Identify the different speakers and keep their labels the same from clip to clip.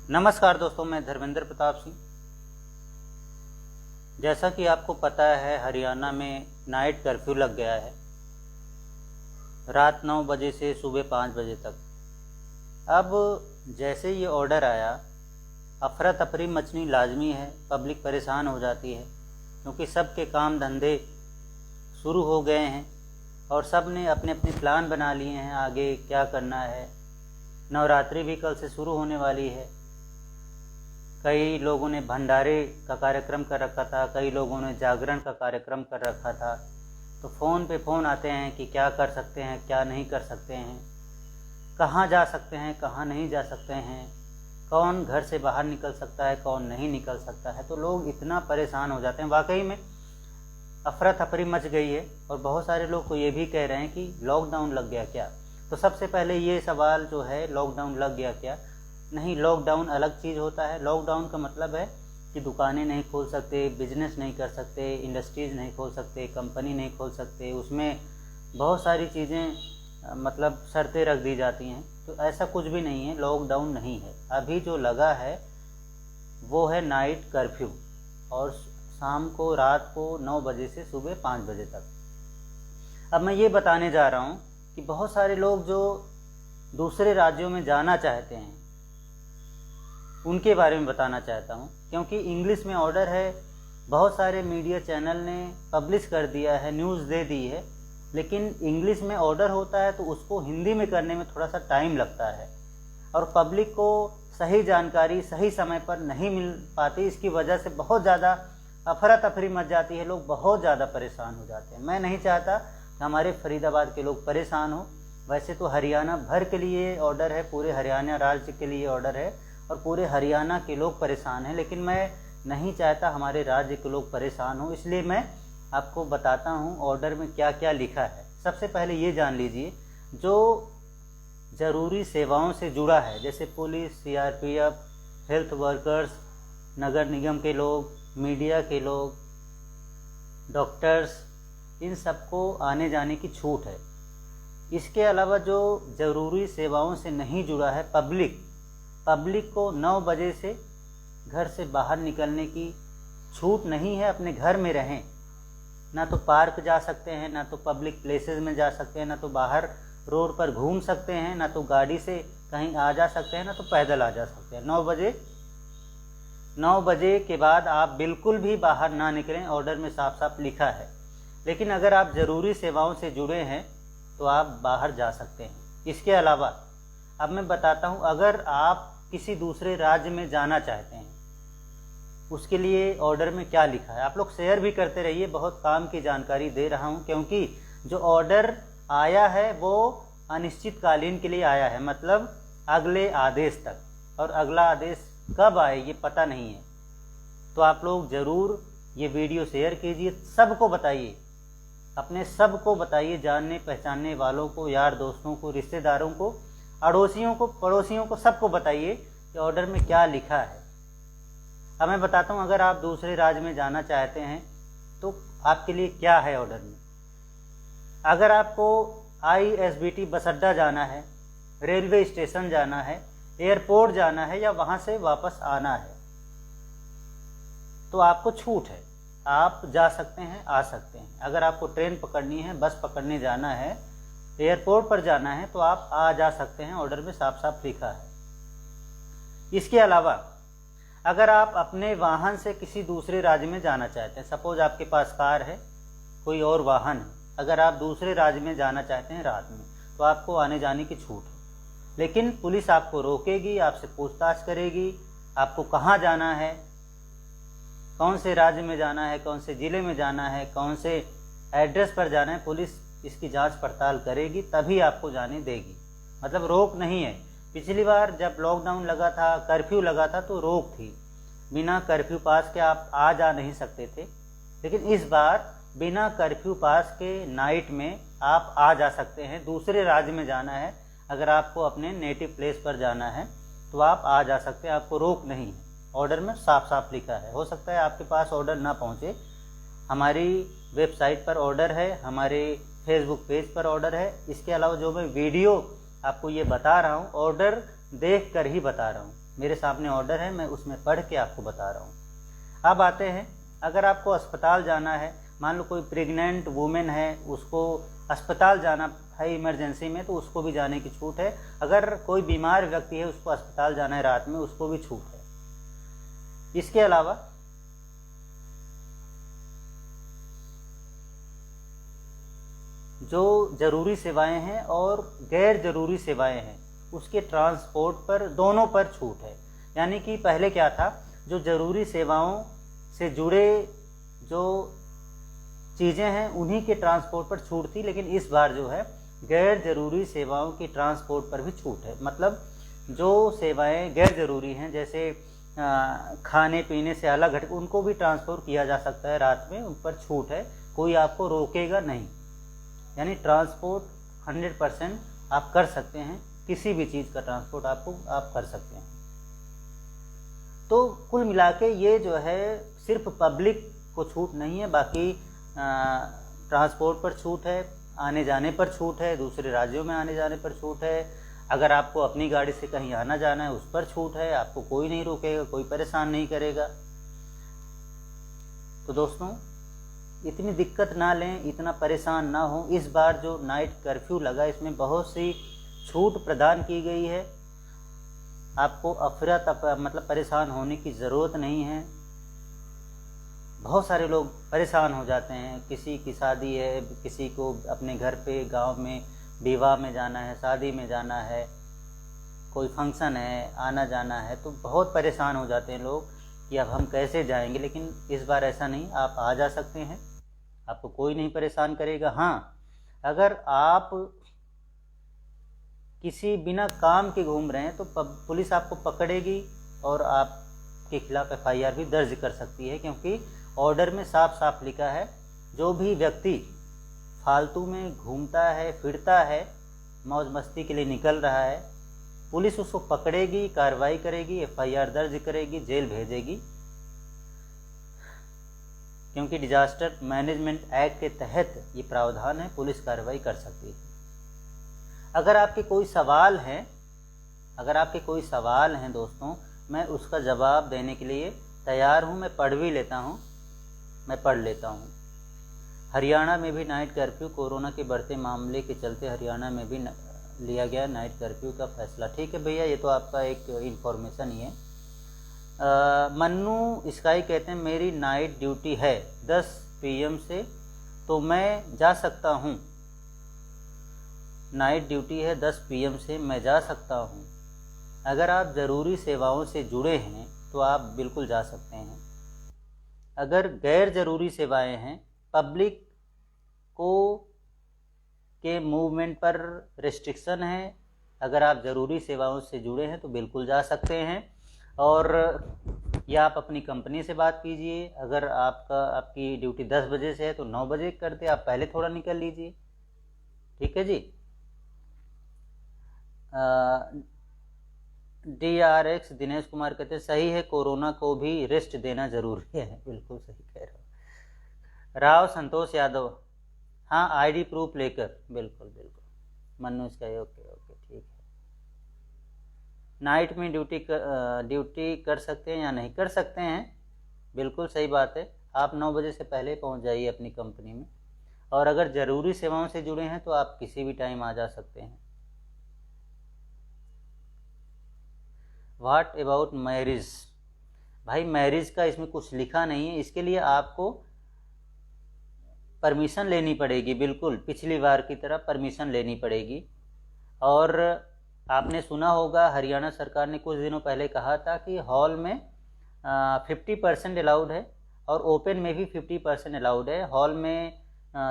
Speaker 1: नमस्कार दोस्तों, मैं धर्मेंद्र प्रताप सिंह। जैसा कि आपको पता है, हरियाणा में नाइट कर्फ्यू लग गया है रात 9 बजे से सुबह 5 बजे तक। अब जैसे ये ऑर्डर आया, अफरा तफरी मचनी लाजमी है, पब्लिक परेशान हो जाती है क्योंकि सबके काम धंधे शुरू हो गए हैं और सब ने अपने अपने प्लान बना लिए हैं आगे क्या करना है। नवरात्रि भी कल से शुरू होने वाली है। कई लोगों ने भंडारे का कार्यक्रम कर रखा था, कई लोगों ने जागरण का कार्यक्रम कर रखा था। तो फ़ोन पे फ़ोन आते हैं कि क्या कर सकते हैं, क्या नहीं कर सकते हैं, कहाँ जा सकते हैं, कहाँ नहीं जा सकते हैं, कौन घर से बाहर निकल सकता है, कौन नहीं निकल सकता है। तो लोग इतना परेशान हो जाते हैं, वाकई में अफरा तफरी मच गई है। और बहुत सारे लोग तो ये भी कह रहे हैं कि लॉकडाउन लग गया क्या। तो सबसे पहले ये सवाल जो है, लॉकडाउन लग गया क्या? नहीं, लॉकडाउन अलग चीज़ होता है। लॉकडाउन का मतलब है कि दुकानें नहीं खोल सकते, बिजनेस नहीं कर सकते, इंडस्ट्रीज़ नहीं खोल सकते, कंपनी नहीं खोल सकते, उसमें बहुत सारी चीज़ें मतलब शर्तें रख दी जाती हैं। तो ऐसा कुछ भी नहीं है, लॉकडाउन नहीं है। अभी जो लगा है वो है नाइट कर्फ्यू, और शाम को रात को 9 बजे से सुबह 5 बजे तक। अब मैं ये बताने जा रहा हूँ कि बहुत सारे लोग जो दूसरे राज्यों में जाना चाहते हैं उनके बारे में बताना चाहता हूँ, क्योंकि इंग्लिश में ऑर्डर है। बहुत सारे मीडिया चैनल ने पब्लिश कर दिया है, न्यूज़ दे दी है, लेकिन इंग्लिश में ऑर्डर होता है तो उसको हिंदी में करने में थोड़ा सा टाइम लगता है और पब्लिक को सही जानकारी सही समय पर नहीं मिल पाती। इसकी वजह से बहुत ज़्यादा अफरा तफरी मच जाती है, लोग बहुत ज़्यादा परेशान हो जाते हैं। मैं नहीं चाहता कि हमारे फरीदाबाद के लोग परेशान हो। वैसे तो हरियाणा भर के लिए ऑर्डर है, पूरे हरियाणा राज्य के लिए ऑर्डर है और पूरे हरियाणा के लोग परेशान हैं, लेकिन मैं नहीं चाहता हमारे राज्य के लोग परेशान हो। इसलिए मैं आपको बताता हूँ ऑर्डर में क्या क्या लिखा है। सबसे पहले ये जान लीजिए, जो ज़रूरी सेवाओं से जुड़ा है, जैसे पुलिस, सीआरपीएफ, हेल्थ वर्कर्स, नगर निगम के लोग, मीडिया के लोग, डॉक्टर्स, इन सबको आने जाने की छूट है। इसके अलावा जो ज़रूरी सेवाओं से नहीं जुड़ा है, पब्लिक को 9 बजे से घर से बाहर निकलने की छूट नहीं है। अपने घर में रहें, ना तो पार्क जा सकते हैं, ना तो पब्लिक प्लेसेस में जा सकते हैं, ना तो बाहर रोड पर घूम सकते हैं, ना तो गाड़ी से कहीं आ जा सकते हैं, ना तो पैदल आ जा सकते हैं। 9 बजे के बाद आप बिल्कुल भी बाहर ना निकलें, ऑर्डर में साफ साफ लिखा है। लेकिन अगर आप ज़रूरी सेवाओं से जुड़े हैं तो आप बाहर जा सकते हैं। इसके अलावा अब मैं बताता हूँ, अगर आप किसी दूसरे राज्य में जाना चाहते हैं उसके लिए ऑर्डर में क्या लिखा है। आप लोग शेयर भी करते रहिए, बहुत काम की जानकारी दे रहा हूँ, क्योंकि जो ऑर्डर आया है वो अनिश्चितकालीन के लिए आया है, मतलब अगले आदेश तक, और अगला आदेश कब आए ये पता नहीं है। तो आप लोग ज़रूर ये वीडियो शेयर कीजिए, सबको बताइए, अपने सबको बताइए, जानने पहचानने वालों को, यार दोस्तों को, रिश्तेदारों को, अड़ोसियों को, पड़ोसियों को, सबको बताइए कि ऑर्डर में क्या लिखा है। अब मैं बताता हूँ, अगर आप दूसरे राज्य में जाना चाहते हैं तो आपके लिए क्या है ऑर्डर में। अगर आपको ISBT बस अड्डा जाना है, रेलवे स्टेशन जाना है, एयरपोर्ट जाना है या वहाँ से वापस आना है तो आपको छूट है, आप जा सकते हैं, आ सकते हैं। अगर आपको ट्रेन पकड़नी है, बस पकड़ने जाना है, एयरपोर्ट पर जाना है तो आप आ जा सकते हैं, ऑर्डर में साफ साफ लिखा है। इसके अलावा अगर आप अपने वाहन से किसी दूसरे राज्य में जाना चाहते हैं, सपोज आपके पास कार है, कोई और वाहन है, अगर आप दूसरे राज्य में जाना चाहते हैं रात में तो आपको आने जाने की छूट है। लेकिन पुलिस आपको रोकेगी, आपसे पूछताछ करेगी, आपको कहाँ जाना है, कौन से राज्य में जाना है, कौन से ज़िले में जाना है, कौन से एड्रेस पर जाना है। पुलिस इसकी जांच पड़ताल करेगी, तभी आपको जाने देगी, मतलब रोक नहीं है। पिछली बार जब लॉकडाउन लगा था, कर्फ्यू लगा था, तो रोक थी, बिना कर्फ्यू पास के आप आ जा नहीं सकते थे। लेकिन इस बार बिना कर्फ्यू पास के नाइट में आप आ जा सकते हैं। दूसरे राज्य में जाना है, अगर आपको अपने नेटिव प्लेस पर जाना है तो आप आ जा सकते हैं, आपको रोक नहीं है। ऑर्डर में साफ साफ लिखा है। हो सकता है आपके पास ऑर्डर ना पहुंचे, हमारी वेबसाइट पर ऑर्डर है, हमारे फेसबुक पेज पर ऑर्डर है। इसके अलावा जो मैं वीडियो आपको ये बता रहा हूँ, ऑर्डर देख कर ही बता रहा हूँ, मेरे सामने ऑर्डर है, मैं उसमें पढ़ के आपको बता रहा हूँ। अब आते हैं, अगर आपको अस्पताल जाना है, मान लो कोई प्रेग्नेंट वुमेन है, उसको अस्पताल जाना है इमरजेंसी में, तो उसको भी जाने की छूट है। अगर कोई बीमार व्यक्ति है, उसको अस्पताल जाना है रात में, उसको भी छूट है। इसके अलावा जो ज़रूरी सेवाएं हैं और गैर ज़रूरी सेवाएं हैं, उसके ट्रांसपोर्ट पर, दोनों पर छूट है। यानी कि पहले क्या था, जो ज़रूरी सेवाओं से जुड़े जो चीज़ें हैं उन्हीं के ट्रांसपोर्ट पर छूट थी, लेकिन इस बार जो है गैर ज़रूरी सेवाओं की ट्रांसपोर्ट पर भी छूट है। मतलब जो सेवाएं गैर ज़रूरी हैं, जैसे खाने पीने से अलग हट, उनको भी ट्रांसपोर्ट किया जा सकता है रात में, उन पर छूट है, कोई आपको रोकेगा नहीं। यानी ट्रांसपोर्ट 100% आप कर सकते हैं, किसी भी चीज़ का ट्रांसपोर्ट आप कर सकते हैं। तो कुल मिला के ये जो है सिर्फ पब्लिक को छूट नहीं है, बाकी ट्रांसपोर्ट पर छूट है, आने जाने पर छूट है, दूसरे राज्यों में आने जाने पर छूट है, अगर आपको अपनी गाड़ी से कहीं आना जाना है उस पर छूट है, आपको कोई नहीं रोकेगा, कोई परेशान नहीं करेगा। तो दोस्तों, इतनी दिक्कत ना लें, इतना परेशान ना हो। इस बार जो नाइट कर्फ्यू लगा, इसमें बहुत सी छूट प्रदान की गई है। आपको मतलब परेशान होने की ज़रूरत नहीं है। बहुत सारे लोग परेशान हो जाते हैं, किसी की शादी है, किसी को अपने घर पे गांव में विवाह में जाना है, शादी में जाना है, कोई फंक्शन है, आना जाना है, तो बहुत परेशान हो जाते हैं लोग कि अब हम कैसे जाएंगे। लेकिन इस बार ऐसा नहीं, आप आ जा सकते हैं, आपको कोई नहीं परेशान करेगा। हाँ, अगर आप किसी बिना काम के घूम रहे हैं तो पुलिस आपको पकड़ेगी और आपके खिलाफ FIR भी दर्ज कर सकती है, क्योंकि ऑर्डर में साफ साफ लिखा है, जो भी व्यक्ति फालतू में घूमता है, फिरता है, मौज मस्ती के लिए निकल रहा है, पुलिस उसको पकड़ेगी, कार्रवाई करेगी, FIR दर्ज करेगी, जेल भेजेगी, क्योंकि डिजास्टर मैनेजमेंट एक्ट के तहत ये प्रावधान है, पुलिस कार्रवाई कर सकती है। अगर आपके कोई सवाल हैं दोस्तों, मैं उसका जवाब देने के लिए तैयार हूँ, मैं पढ़ लेता हूँ। हरियाणा में भी नाइट कर्फ्यू, कोरोना के बढ़ते मामले के चलते हरियाणा में भी लिया गया नाइट कर्फ्यू का फैसला। ठीक है भैया, ये तो आपका एक इन्फॉर्मेशन ही है। मन्नू स्काई कहते हैं, मेरी नाइट ड्यूटी है 10 PM से, तो मैं जा सकता हूँ। नाइट ड्यूटी है 10 PM से, मैं जा सकता हूँ। अगर आप ज़रूरी सेवाओं से जुड़े हैं तो आप बिल्कुल जा सकते हैं। अगर गैर ज़रूरी सेवाएं हैं, पब्लिक के मूवमेंट पर रिस्ट्रिक्शन है, अगर आप ज़रूरी सेवाओं से जुड़े हैं तो बिल्कुल जा सकते हैं। और या आप अपनी कंपनी से बात कीजिए, अगर आपकी ड्यूटी 10 बजे से है तो 9 बजे करते, आप पहले थोड़ा निकल लीजिए। ठीक है जी। DRX दिनेश कुमार कहते हैं, सही है, कोरोना को भी रेस्ट देना जरूरी है। बिल्कुल सही कह रहे हो। राव संतोष यादव, हाँ, ID प्रूफ लेकर, बिल्कुल। मन्नू इसका ओके, ठीक है। नाइट में ड्यूटी कर सकते हैं या नहीं? कर सकते हैं, बिल्कुल सही बात है। आप 9 बजे से पहले पहुंच जाइए अपनी कंपनी में, और अगर ज़रूरी सेवाओं से जुड़े हैं तो आप किसी भी टाइम आ जा सकते हैं। What about marriage? भाई, मैरिज का इसमें कुछ लिखा नहीं है, इसके लिए आपको परमिशन लेनी पड़ेगी, बिल्कुल पिछली बार की तरह परमिशन लेनी पड़ेगी। और आपने सुना होगा, हरियाणा सरकार ने कुछ दिनों पहले कहा था कि हॉल में 50% अलाउड है और ओपन में भी 50% अलाउड है। हॉल में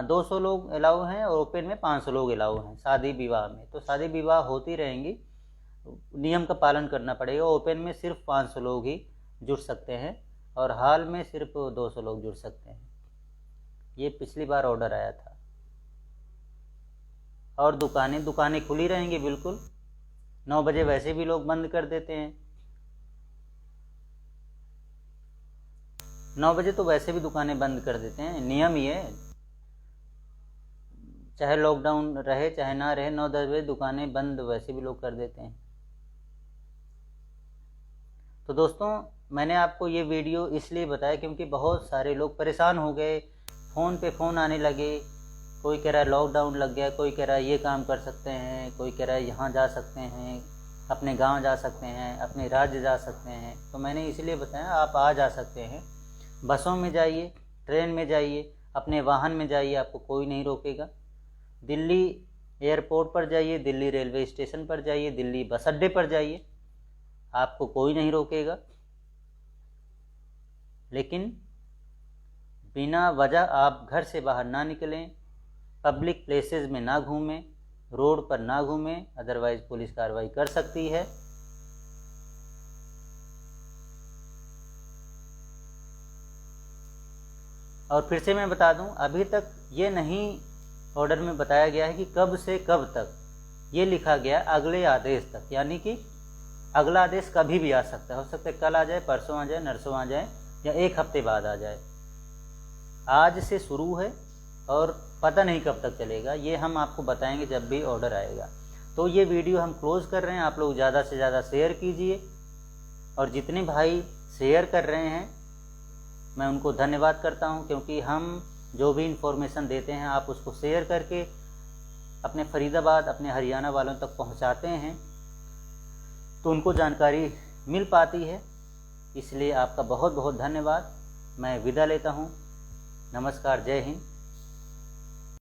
Speaker 1: 200 लोग अलाउ हैं और ओपन में 500 लोग अलाउ हैं शादी विवाह में। तो शादी विवाह होती रहेंगी, नियम का पालन करना पड़ेगा। ओपन में सिर्फ 500 लोग ही जुड़ सकते हैं और हॉल में सिर्फ 200 लोग जुड़ सकते हैं। ये पिछली बार ऑर्डर आया था। और दुकानें खुली रहेंगी, बिल्कुल। 9 बजे वैसे भी लोग बंद कर देते हैं। 9 बजे तो वैसे भी दुकानें बंद कर देते हैं, नियम ही है। चाहे लॉकडाउन रहे चाहे ना रहे, 9-10 बजे दुकानें बंद वैसे भी लोग कर देते हैं। तो दोस्तों मैंने आपको ये वीडियो इसलिए बताया क्योंकि बहुत सारे लोग परेशान हो गए, फ़ोन पे फ़ोन आने लगे। कोई कह रहा है लॉकडाउन लग गया, कोई कह रहा है ये काम कर सकते हैं, कोई कह रहा है यहाँ जा सकते हैं, अपने गांव जा सकते हैं, अपने राज्य जा सकते हैं। तो मैंने इसलिए बताया आप आ जा सकते हैं। बसों में जाइए, ट्रेन में जाइए, अपने वाहन में जाइए, आपको कोई नहीं रोकेगा। दिल्ली एयरपोर्ट पर जाइए, दिल्ली रेलवे स्टेशन पर जाइए, दिल्ली बस अड्डे पर जाइए, आपको कोई नहीं रोकेगा। लेकिन बिना वजह आप घर से बाहर ना निकलें, पब्लिक प्लेसेस में ना घूमें, रोड पर ना घूमें, अदरवाइज पुलिस कार्रवाई कर सकती है। और फिर से मैं बता दूं, अभी तक ये नहीं ऑर्डर में बताया गया है कि कब से कब तक, ये लिखा गया अगले आदेश तक, यानी कि अगला आदेश कभी भी आ सकता है। हो सकता है कल आ जाए, परसों आ जाए, नरसों आ जाए, या एक हफ्ते बाद आ जाए। आज से शुरू है और पता नहीं कब तक चलेगा, ये हम आपको बताएंगे जब भी ऑर्डर आएगा। तो ये वीडियो हम क्लोज कर रहे हैं, आप लोग ज़्यादा से ज़्यादा शेयर कीजिए। और जितने भाई शेयर कर रहे हैं मैं उनको धन्यवाद करता हूं, क्योंकि हम जो भी इन्फॉर्मेशन देते हैं आप उसको शेयर करके अपने फरीदाबाद, अपने हरियाणा वालों तक पहुंचाते हैं, तो उनको जानकारी मिल पाती है। इसलिए आपका बहुत बहुत धन्यवाद। मैं विदा लेता हूं। नमस्कार, जय हिंद।